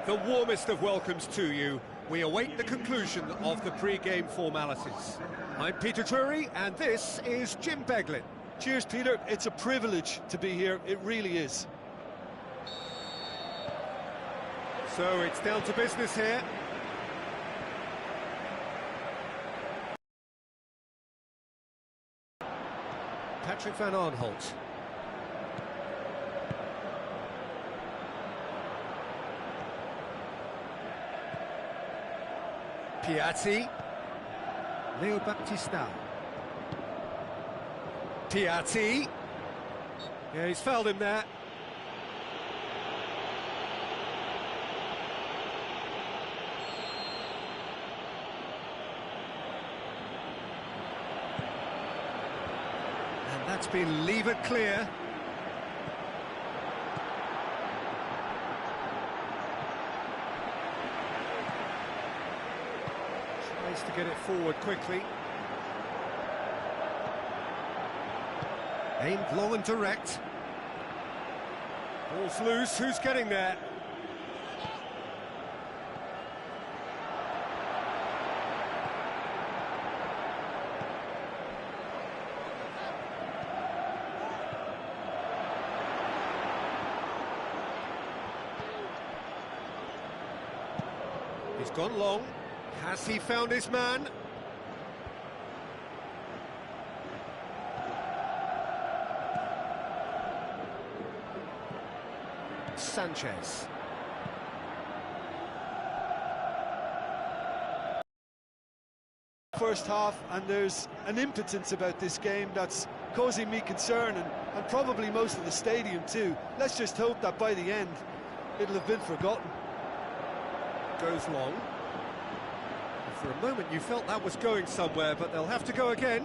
The warmest of welcomes to you. We await the conclusion of the pre-game formalities. I'm Peter Drury, and this is Jim Beglin. Cheers, Peter. It's a privilege to be here. It really is. So it's down to business here. Patrick van Aanholt. Piatti. Leo Baptista. Piatti. Yeah, he's fouled him there. And that's been levered clear. Tries to get it forward quickly. Aimed long and direct. Ball's loose, who's getting there? He's gone long. Has he found his man? Sanchez. First half, and there's an impotence about this game that's causing me concern, and probably most of the stadium too. Let's just hope that by the end it'll have been forgotten. Goes long. For a moment you felt that was going somewhere, but they'll have to go again.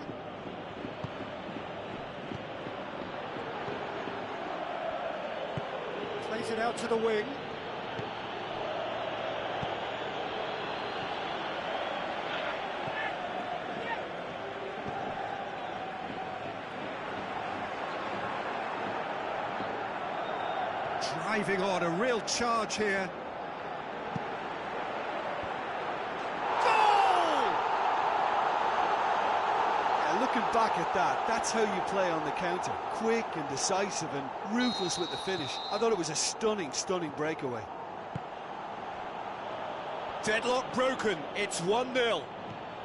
Plays it out to the wing. Driving on, a real charge here. Looking back at that, that's how you play on the counter. Quick and decisive and ruthless with the finish. I thought it was a stunning breakaway. Deadlock broken, it's 1-0.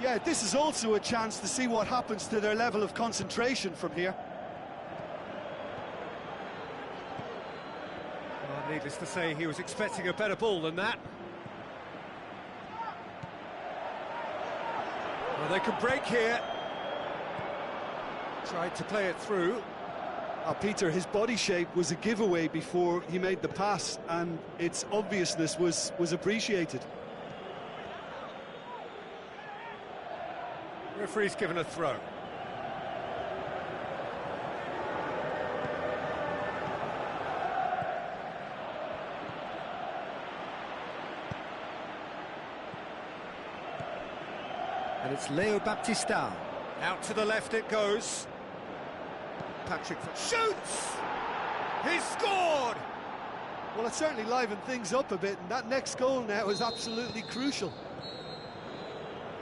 Yeah, this is also a chance to see what happens to their level of concentration from here. Well, needless to say, he was expecting a better ball than that. Well, they can break here. Tried to play it through. Peter, his body shape was a giveaway before he made the pass, and its obviousness was appreciated. Referee's given a throw. And it's Leo Baptista. Out to the left it goes. Patrick shoots! He's scored! Well, it certainly livened things up a bit, and that next goal now is absolutely crucial.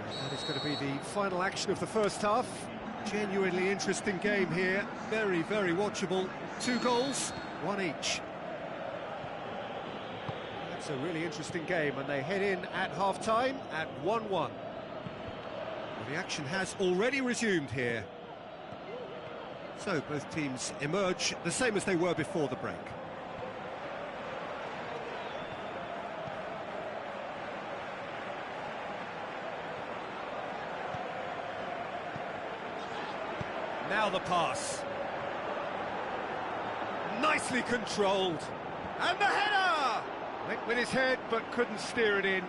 And that is going to be the final action of the first half. Genuinely interesting game here. Very, very watchable. 2 goals, 1 each. That's a really interesting game, and they head in at half-time at 1-1. Well, the action has already resumed here. So both teams emerge the same as they were before the break. Now the pass. Nicely controlled. And the header! Went with his head but couldn't steer it in.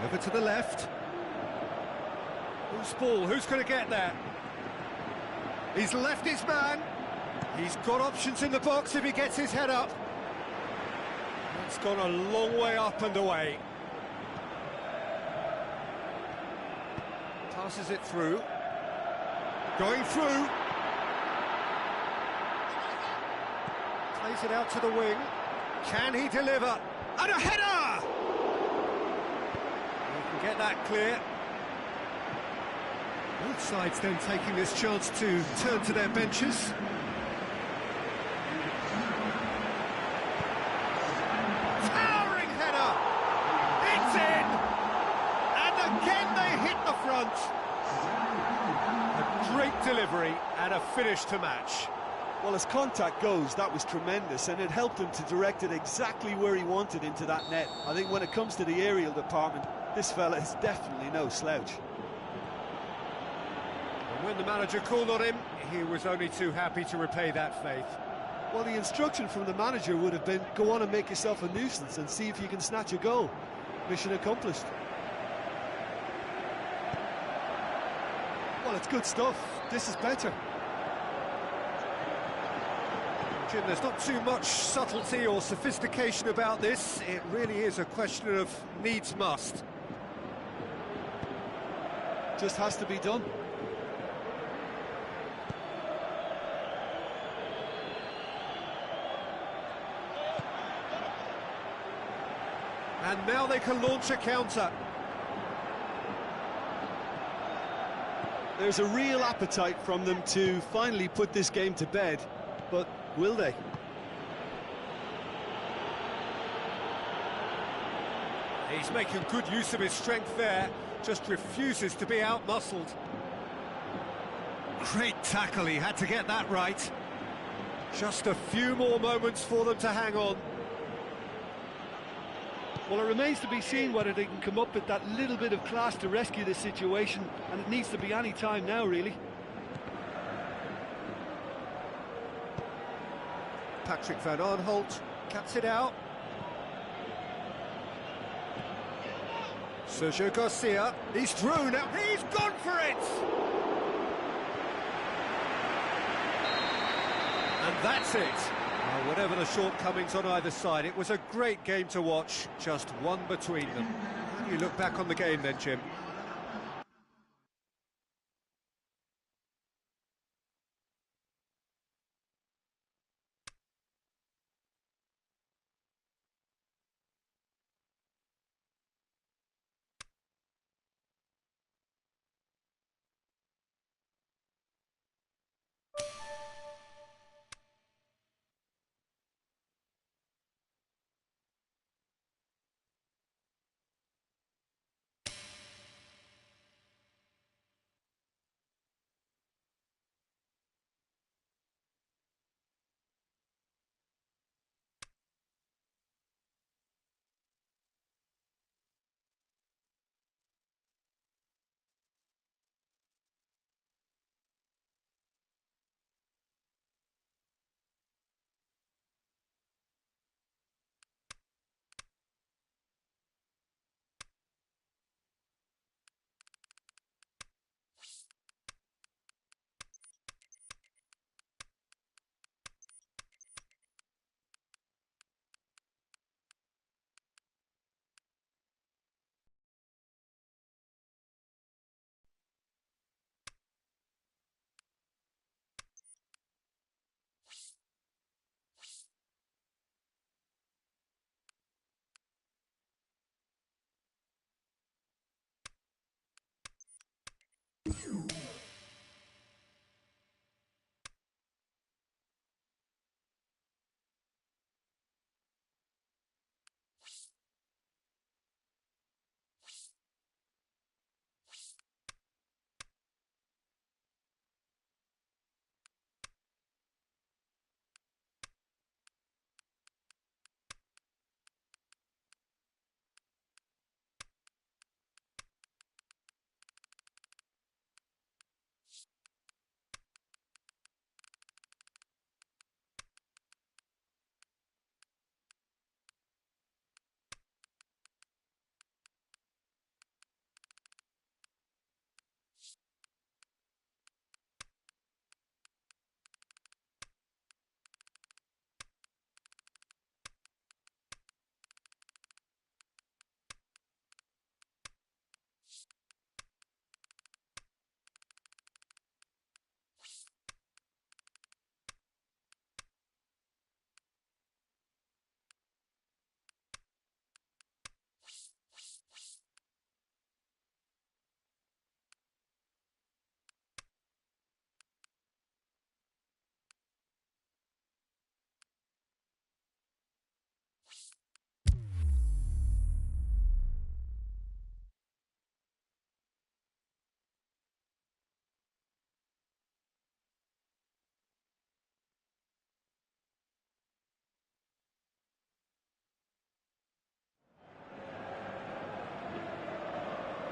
Over to the left. Who's ball? Who's going to get there? He's left his man. He's got options in the box if he gets his head up. It's gone a long way up and away. Passes it through. Going through. Plays it out to the wing. Can he deliver? And a header! He can get that clear. Both sides then taking this chance to turn to their benches. Towering header! It's in! And again they hit the front. A great delivery and a finish to match. Well, as contact goes, that was tremendous, and it helped him to direct it exactly where he wanted into that net. I think when it comes to the aerial department, this fella is definitely no slouch. And when the manager called on him, he was only too happy to repay that faith. Well, the instruction from the manager would have been, go on and make yourself a nuisance and see if you can snatch a goal. Mission accomplished. Well, it's good stuff. This is better. Jim, there's not too much subtlety or sophistication about this. It really is a question of needs must. Just has to be done. And now they can launch a counter. There's a real appetite from them to finally put this game to bed, but will they? He's making good use of his strength there, just refuses to be out-muscled. Great tackle, he had to get that right. Just a few more moments for them to hang on. Well, it remains to be seen whether they can come up with that little bit of class to rescue this situation, and it needs to be any time now, really. Patrick Van Aanholt cuts it out. Sergio Garcia, he's through now, he's gone for it! And that's it. Well, whatever the shortcomings on either side, it was a great game to watch, just one between them. How do you look back on the game then, Jim?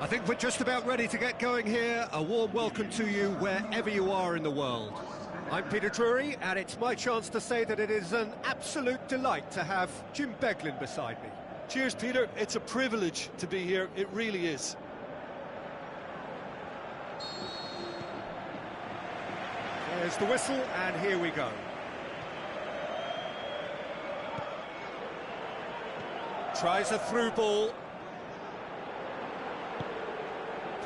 I think we're just about ready to get going here. A warm welcome to you wherever you are in the world. I'm Peter Drury, and it's my chance to say that it is an absolute delight to have Jim Beglin beside me. Cheers, Peter. It's a privilege to be here. It really is. There's the whistle, and here we go. Tries a through ball.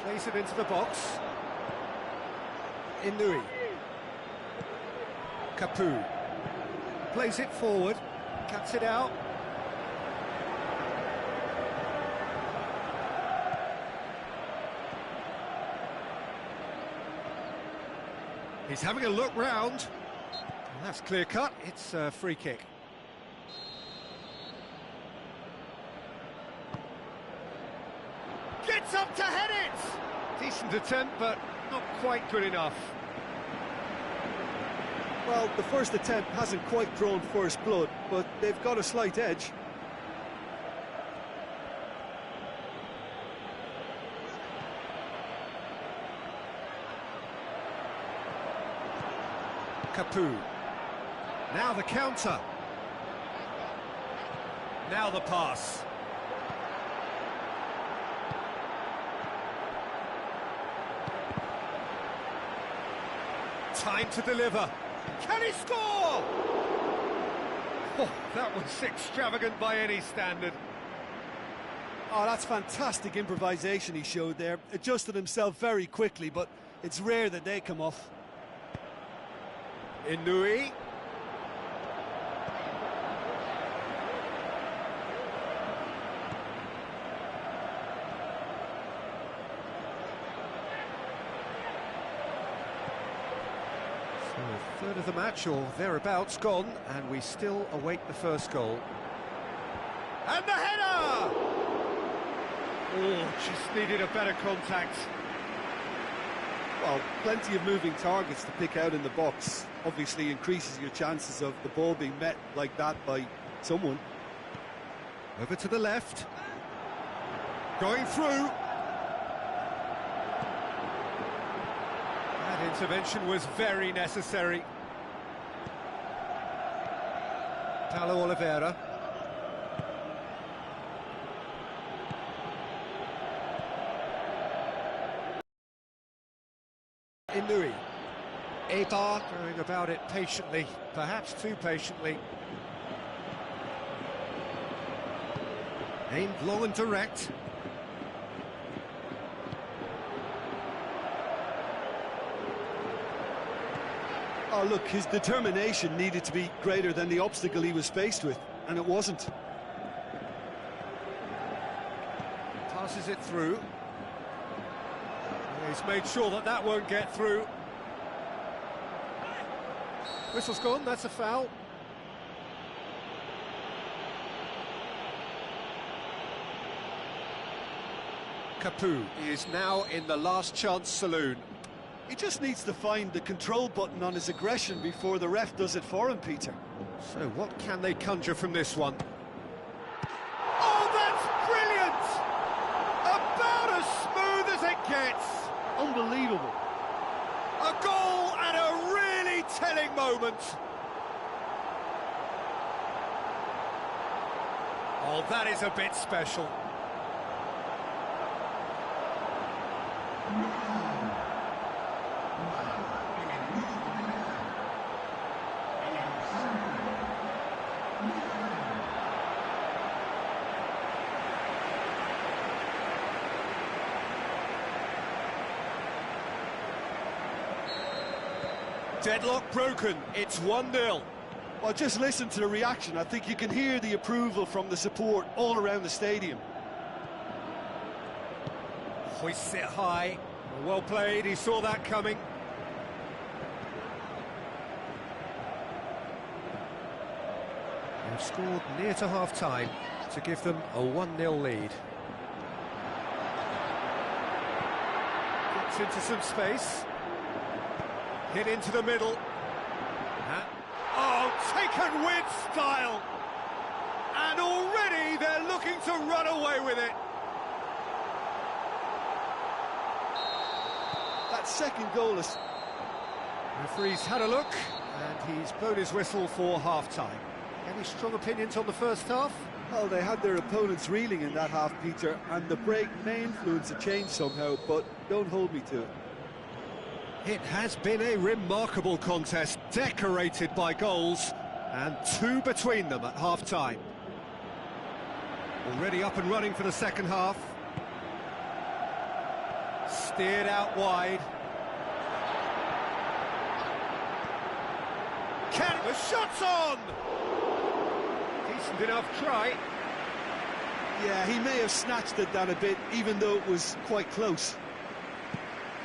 Plays it into the box. Inui. Capu. Plays it forward. Cuts it out. He's having a look round. And that's clear cut. It's a free kick. Gets up to head it! Decent attempt, but not quite good enough. Well, the first attempt hasn't quite drawn first blood, but they've got a slight edge. Capu. Now the counter. Now the pass. Time to deliver. Can he score? Oh, that was extravagant by any standard. Oh, that's fantastic improvisation he showed there. Adjusted himself very quickly, but it's rare that they come off. Inui. So a third of the match or thereabouts gone, and we still await the first goal. And the header! Oh, just needed a better contact. Well, plenty of moving targets to pick out in the box. Obviously increases your chances of the ball being met like that by someone. Over to the left. Going through. That intervention was very necessary. Paulo Oliveira. Inui. Eba going about it patiently, perhaps too patiently. Aimed long and direct. Oh, look, his determination needed to be greater than the obstacle he was faced with, and it wasn't. Passes it through. He's made sure that that won't get through. Whistle's gone, that's a foul. Capu is now in the last chance saloon. He just needs to find the control button on his aggression before the ref does it for him, Peter. So what can they conjure from this one? Oh, that's brilliant! About as smooth as it gets. Unbelievable. A goal at a really telling moment. Oh, that is a bit special. Deadlock broken, it's 1-0. Well, just listen to the reaction. I think you can hear the approval from the support all around the stadium. Hoists it high. Well played, he saw that coming. They've scored near to half-time to give them a 1-0 lead. Gets into some space. Hit into the middle. Oh, taken with style. And already they're looking to run away with it. second goal is... Referee's had a look, and he's blown his whistle for half-time. Any strong opinions on the first half? Well, they had their opponents reeling in that half, Peter, and the break may influence a change somehow, but don't hold me to it. It has been a remarkable contest, decorated by goals, and two between them at half-time. Already up and running for the second half. Steered out wide. The shot's on! Decent enough try. Yeah, he may have snatched it down a bit, even though it was quite close.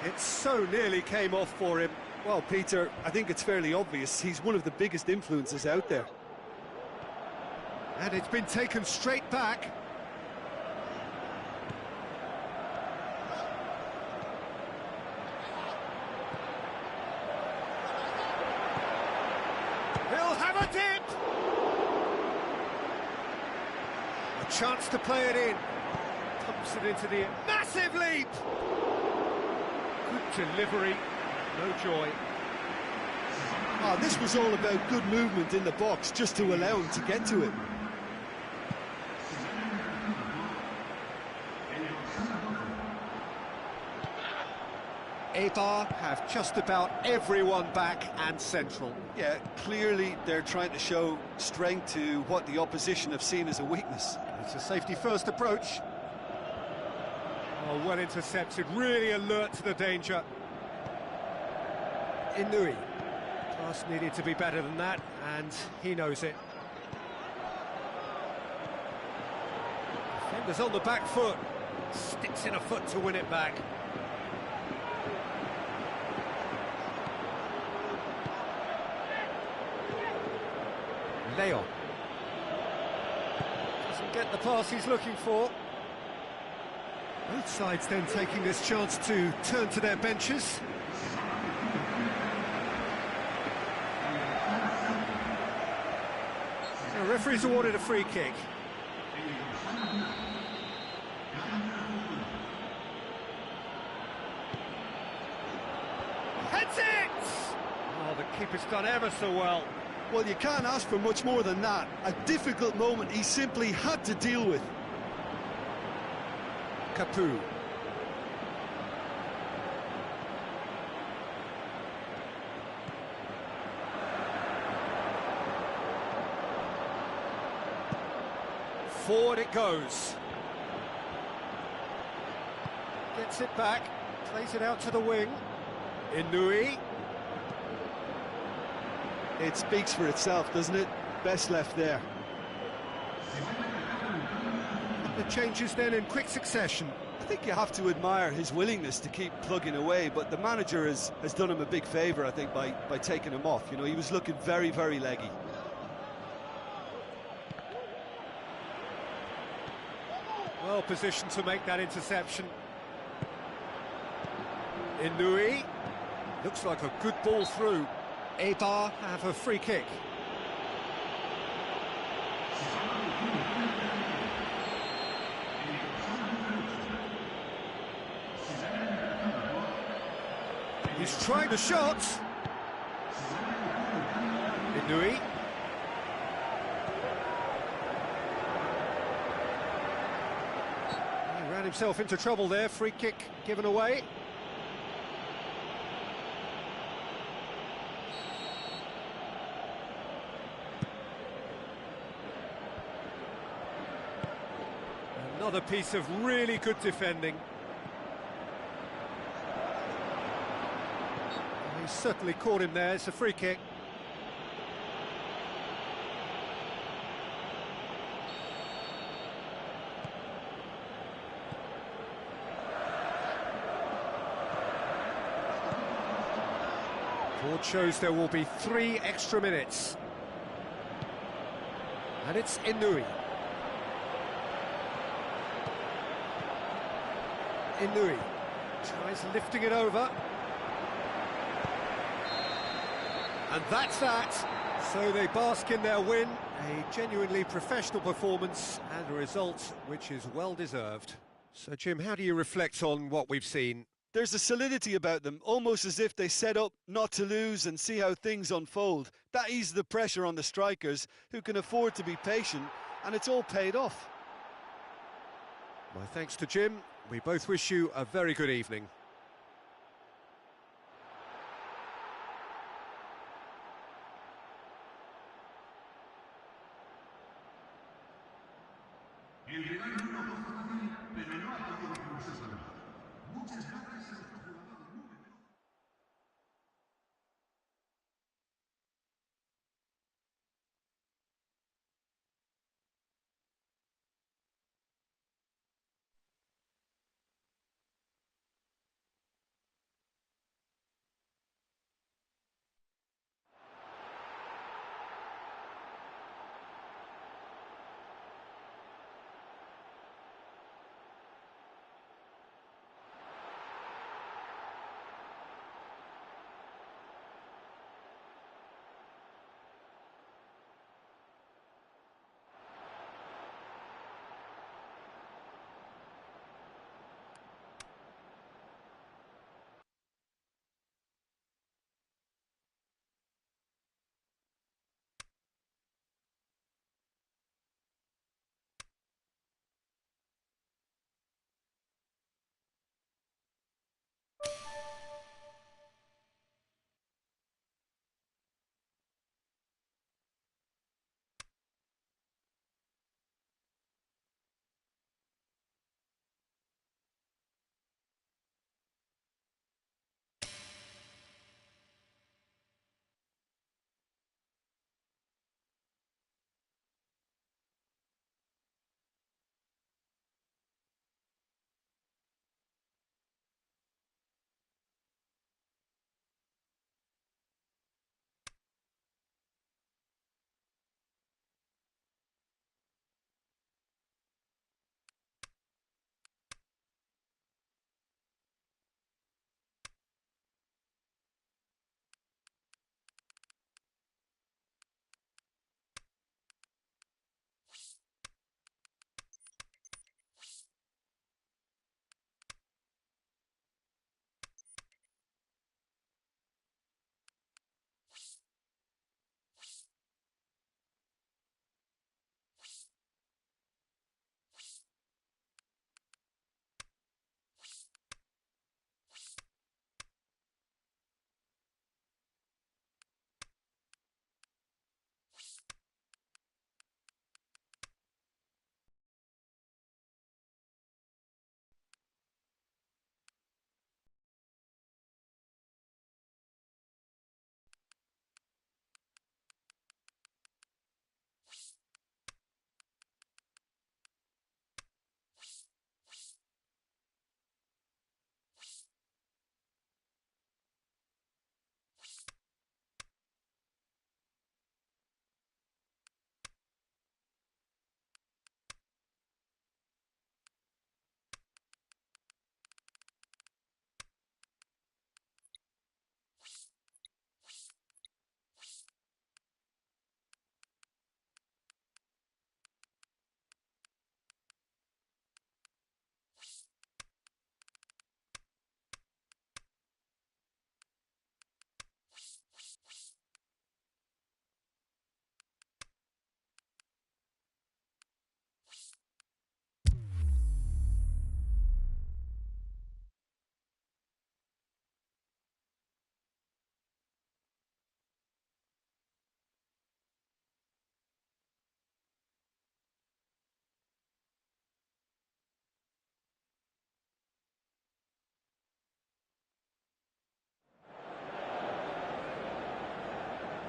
It so nearly came off for him. Well, Peter, I think it's fairly obvious. He's one of the biggest influences out there. And it's been taken straight back. He'll have a dip! A chance to play it in. Pumps it into the... Massive leap! Good delivery, no joy. Oh, this was all about good movement in the box, just to allow him to get to it. Eibar have just about everyone back and central. Yeah, clearly they're trying to show strength to what the opposition have seen as a weakness. It's a safety-first approach. Oh, well intercepted, really alert to the danger. Inui. Pass needed to be better than that, and he knows it. Defender's on the back foot. Sticks in a foot to win it back. Leon. Doesn't get the pass he's looking for. Both sides then taking this chance to turn to their benches. The referee's awarded a free kick. Heads it! Oh, the keeper's done ever so well. Well, you can't ask for much more than that. A difficult moment he simply had to deal with. Capu. Forward it goes. Gets it back, plays it out to the wing. Inui. It speaks for itself, doesn't it? Best left there. The changes then in quick succession. I think you have to admire his willingness to keep plugging away, but the manager has done him a big favour, I think, by taking him off. You know, he was looking very, very leggy. Well positioned to make that interception. Inui. Looks like a good ball through. Eibar have a free kick. He's trying the shot. Inui. He ran himself into trouble there. Free kick given away. Another piece of really good defending. He certainly caught him there. It's a free kick. Board shows there will be 3 extra minutes. And it's Inui. Inui tries lifting it over. And that's that. So they bask in their win. A genuinely professional performance and a result which is well deserved. So, Jim, how do you reflect on what we've seen? There's a solidity about them, almost as if they set up not to lose and see how things unfold. That eases the pressure on the strikers, who can afford to be patient, and it's all paid off. My thanks to Jim. We both wish you a very good evening.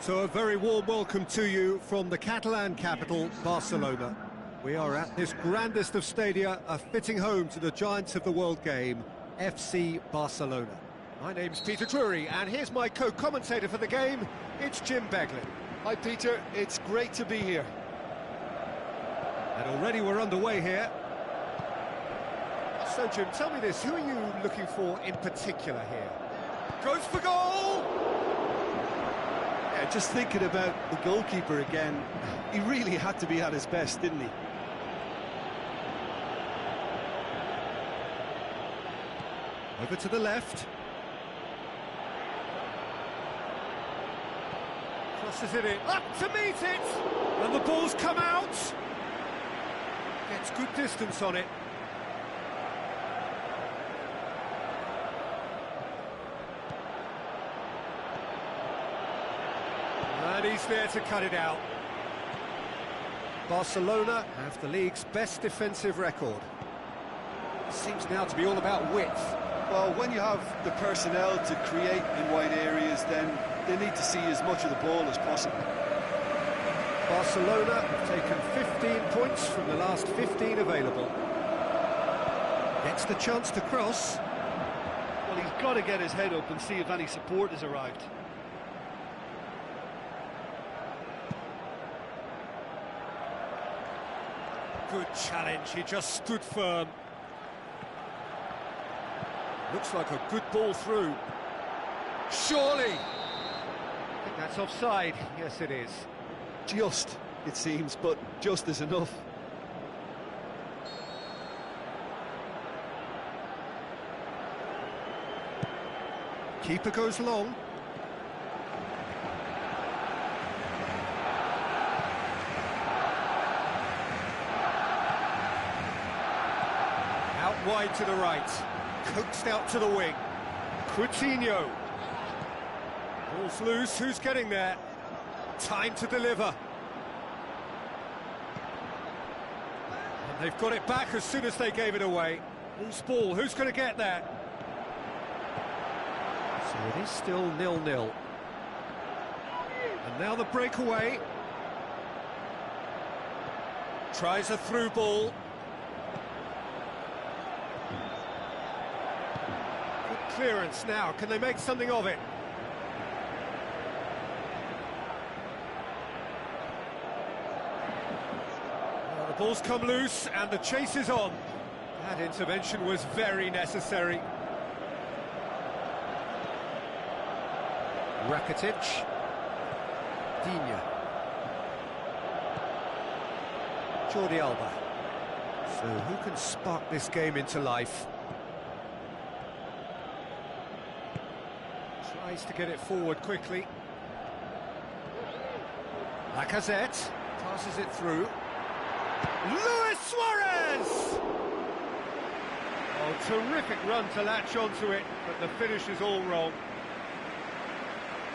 So a very warm welcome to you from the Catalan capital, Barcelona. We are at this grandest of stadia, a fitting home to the giants of the world game, FC Barcelona. My name's Peter Drury, and here's my co-commentator for the game, it's Jim Beglin. Hi Peter, it's great to be here. And already we're underway here. So Jim, tell me this, who are you looking for in particular here? Goes for goal! Yeah, just thinking about the goalkeeper again, he really had to be at his best, didn't he? Over to the left. Crosses it in. Up to meet it! And the ball's come out. Gets good distance on it. And he's there to cut it out. Barcelona have the league's best defensive record. Seems now to be all about width. Well, when you have the personnel to create in wide areas, then they need to see as much of the ball as possible. Barcelona have taken 15 points from the last 15 available. Gets the chance to cross. Well, he's got to get his head up and see if any support has arrived. Good challenge, he just stood firm. Looks like a good ball through. Surely! I think that's offside. Yes, it is. Just, it seems, but just is enough. Keeper goes long. Out wide to the right. Coaxed out to the wing. Coutinho. Ball's loose, who's getting there? Time to deliver. And they've got it back as soon as they gave it away. Loose ball, who's going to get there? So it is still 0-0. And now the breakaway. Tries a through ball. Clearance now, can they make something of it? Well, the ball's come loose and the chase is on. That intervention was very necessary. Rakitic. Digne. Jordi Alba. So who can spark this game into life? Tries to get it forward quickly. Lacazette passes it through. Luis Suarez! Oh, terrific run to latch onto it, but the finish is all wrong.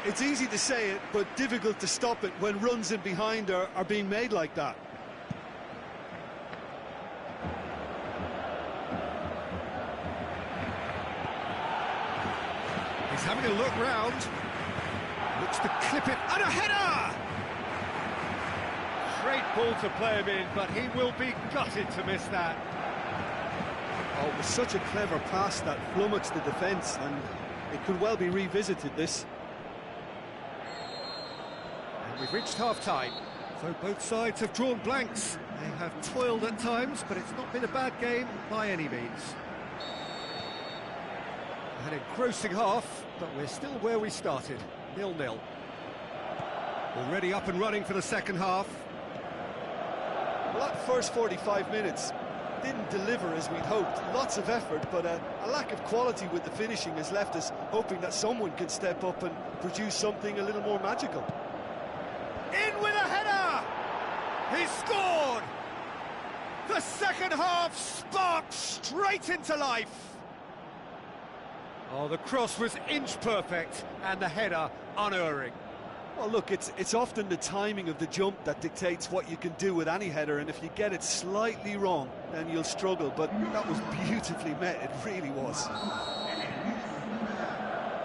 It's easy to say it, but difficult to stop it when runs in behind are being made like that. He's having a look round. Looks to clip it, and a header! Great ball to play him in, but he will be gutted to miss that. Oh, it was such a clever pass that flummoxed the defence, and it could well be revisited, this. And we've reached half-time, so both sides have drawn blanks. They have toiled at times, but it's not been a bad game by any means. An engrossing half, but we're still where we started, 0-0. Already up and running for the second half. Well, that first 45 minutes didn't deliver as we'd hoped. Lots of effort, but a lack of quality with the finishing has left us hoping that someone can step up and produce something a little more magical. In with a header! He scored! The second half sparked straight into life. Oh, the cross was inch perfect and the header unerring. Well, look, it's often the timing of the jump that dictates what you can do with any header, and if you get it slightly wrong, then you'll struggle, but that was beautifully met, it really was.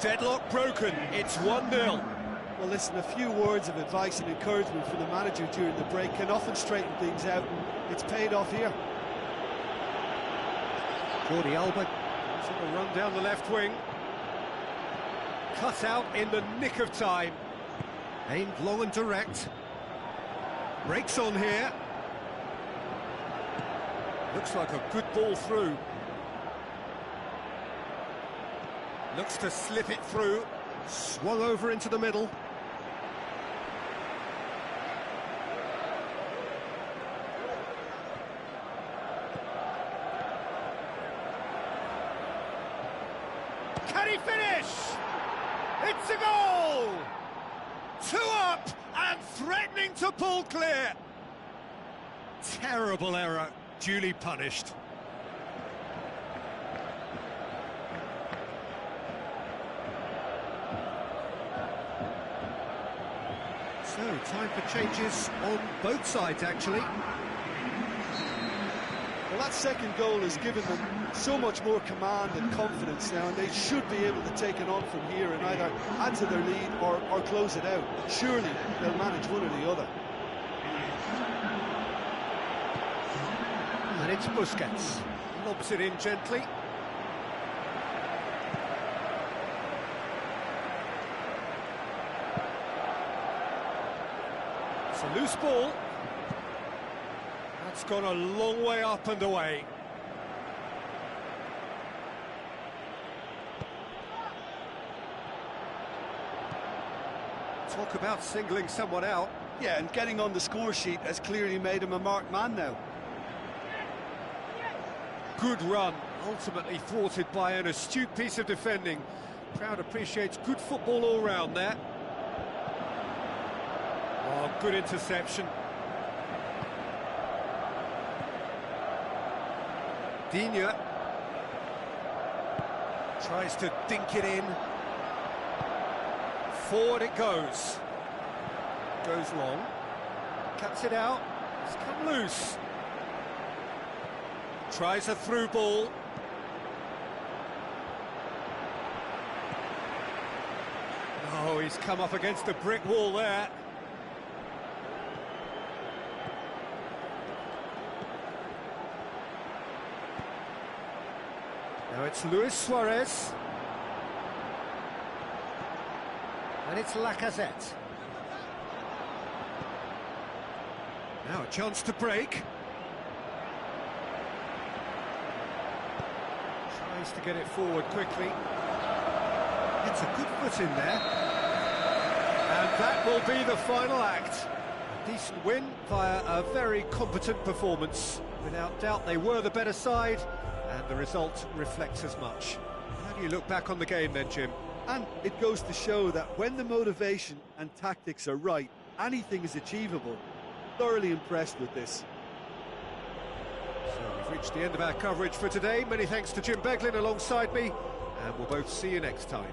Deadlock broken, it's 1-0. Well, listen, a few words of advice and encouragement from the manager during the break can often straighten things out, and it's paid off here. Jordi Alba on the run down the left wing. Cut out in the nick of time. Aimed long and direct. Breaks on here. Looks like a good ball through. Looks to slip it through. Swung over into the middle. Can he finish? It's a goal! 2 up and threatening to pull clear. Terrible error, duly punished. So, time for changes on both sides, actually. Well, that second goal has given them so much more command and confidence now, and they should be able to take it on from here and either add to their lead or close it out. Surely they'll manage one or the other. And it's Busquets. Lobs it in gently. It's a loose ball. That's gone a long way up and away. Talk about singling someone out. Yeah, and getting on the score sheet has clearly made him a marked man now. Good run, ultimately thwarted by an astute piece of defending. Crowd appreciates good football all round there. Oh, good interception. Digne tries to dink it in. Forward it goes. Goes long. Cuts it out. It's come loose. Tries a through ball. Oh, he's come up against a brick wall there. Now it's Luis Suarez. And it's Lacazette. Now a chance to break. Tries to get it forward quickly. It's a good foot in there. And that will be the final act. A decent win via a very competent performance. Without doubt they were the better side, and the result reflects as much. How do you look back on the game then, Jim? And it goes to show that when the motivation and tactics are right, anything is achievable. Thoroughly impressed with this. So we've reached the end of our coverage for today. Many thanks to Jim Beglin alongside me, and we'll both see you next time.